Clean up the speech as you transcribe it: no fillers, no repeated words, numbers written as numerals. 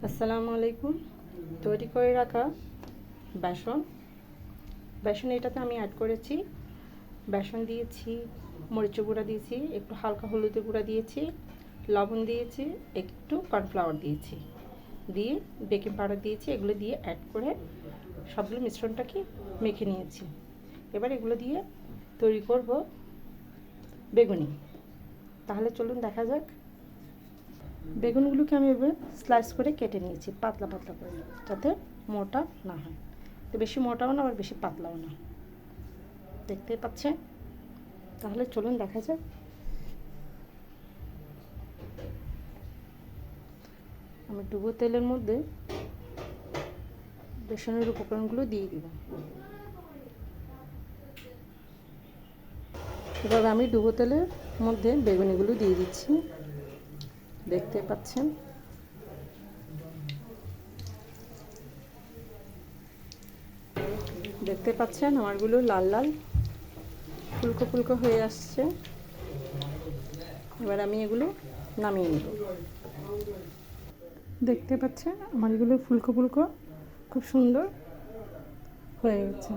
আসসালামু আলাইকুম। তৈরি করে রাখা বেসন বেসন এটাতে আমি অ্যাড করেছি বেসন দিয়েছি, মরিচের গুঁড়া দিয়েছি, একটু হালকা হলুদের গুঁড়া দিয়েছি, লবণ দিয়েছি, একটু কর্নফ্লাওয়ার দিয়েছি, দিয়ে বেকিং পাউডার দিয়েছি। এগুলো দিয়ে অ্যাড করে সবগুলো মিশ্রণটাকে মেখে নিয়েছি। এবার এগুলো দিয়ে তৈরি করব বেগুনি। তাহলে চলুন দেখা যাক। বেগুনগুলোকে আমি এবার স্লাইস করে কেটে নিয়েছি পাতলা পাতলা করে, যাতে মোটা না হয়। তো বেশি মোটাও না আবার বেশি পাতলাও না, দেখতেই পাচ্ছেন। তাহলে চলুন দেখা যাক। আমি ডুবো তেলের মধ্যে বেসনের উপকরণগুলো দিয়ে দিব। এবার আমি ডুবো তেলের মধ্যে বেগুনিগুলো দিয়ে দিচ্ছি, দেখতে পাচ্ছেন। দেখতে পাচ্ছেন আমারগুলো লাল লাল ফুলকো ফুলকো হয়ে আসছে। এবার আমি এগুলো নামিয়ে নেব। দেখতে পাচ্ছেন আমার এগুলো ফুলকো ফুলকো খুব সুন্দর হয়ে গেছে।